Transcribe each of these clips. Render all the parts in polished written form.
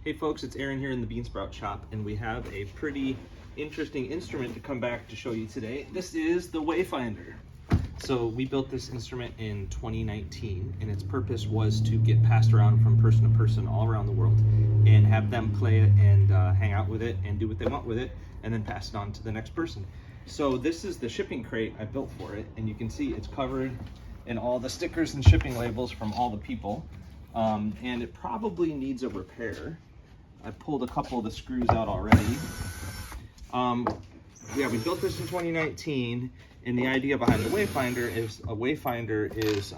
Hey folks, it's Aaron here in the Beansprout shop, and we have a pretty interesting instrument to come back to show you today. This is the Wayfinder. So we built this instrument in 2019, and its purpose was to get passed around from person to person all around the world and have them play it and hang out with it and do what they want with it, and then pass it on to the next person. So this is the shipping crate I built for it, and you can see it's covered in all the stickers and shipping labels from all the people, and it probably needs a repair. I pulled a couple of the screws out already. Yeah, we built this in 2019, and the idea behind the Wayfinder is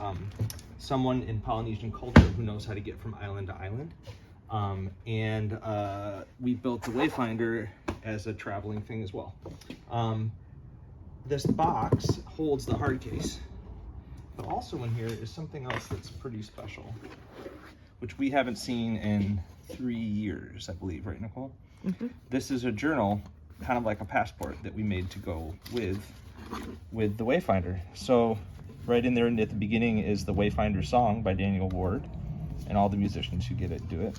someone in Polynesian culture who knows how to get from island to island. We built the Wayfinder as a traveling thing as well. This box holds the hard case, but also in here is something else that's pretty special, which we haven't seen in 3 years, I believe, right, Nicole? Mm-hmm. This is a journal, kind of like a passport that we made to go with the Wayfinder. So right in there at the beginning is the Wayfinder song by Daniel Ward, and all the musicians who get it do it.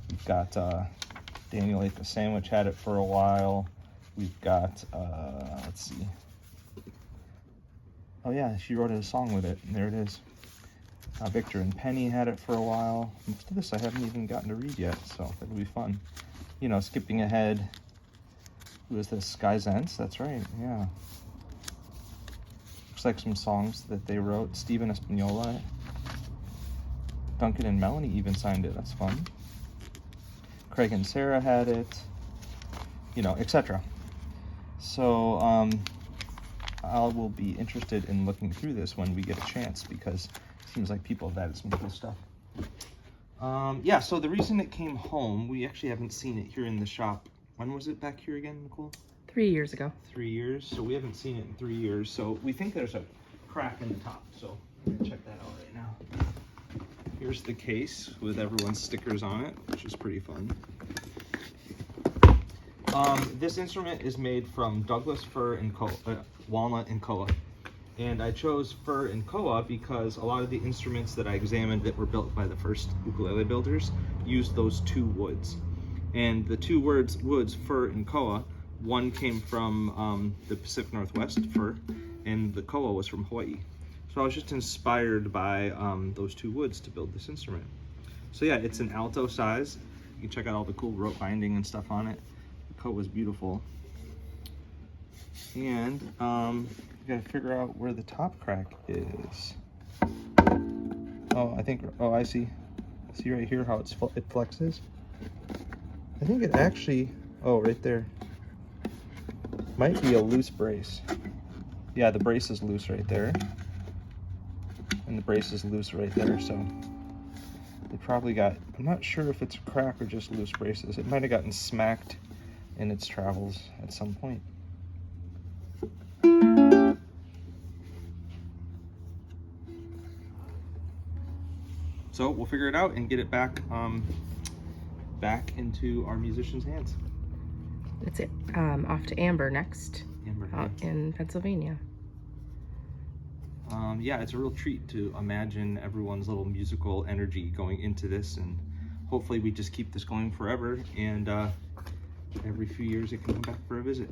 We've got Daniel Ate the Sandwich had it for a while. We've got, let's see. Oh yeah, she wrote a song with it, and there it is. Victor and Penny had it for a while. Most of this I haven't even gotten to read yet, so it'll be fun. You know, skipping ahead. Who is this? Sky Zents? That's right, yeah. Looks like some songs that they wrote. Stephen Espanola. Duncan and Melanie even signed it. That's fun. Craig and Sarah had it. You know, etc. So, I will be interested in looking through this when we get a chance, because seems like people have added some cool stuff. Yeah, so the reason it came home, we actually haven't seen it here in the shop. When was it back here again, Nicole? 3 years ago. 3 years, so we haven't seen it in 3 years. So we think there's a crack in the top, so I'm gonna check that out right now. Here's the case with everyone's stickers on it, which is pretty fun. This instrument is made from Douglas fir and walnut and koa. And I chose fir and koa because a lot of the instruments that I examined that were built by the first ukulele builders used those two woods. And the two woods, fir and koa, one came from the Pacific Northwest, fir, and the koa was from Hawaii. So I was just inspired by those two woods to build this instrument. So yeah, it's an alto size. You can check out all the cool rope binding and stuff on it. The koa was beautiful. And you gotta figure out where the top crack is. Oh, I see. See right here how it flexes? I think it actually, oh, right there. Might be a loose brace. Yeah, the brace is loose right there. And the brace is loose right there, so they probably got, I'm not sure if it's a crack or just loose braces. It might have gotten smacked in its travels at some point. So we'll figure it out and get it back into our musicians' hands. That's it. Off to Amber next. Amber out in Pennsylvania. Yeah, it's a real treat to imagine everyone's little musical energy going into this, and hopefully we just keep this going forever, and every few years it can come back for a visit.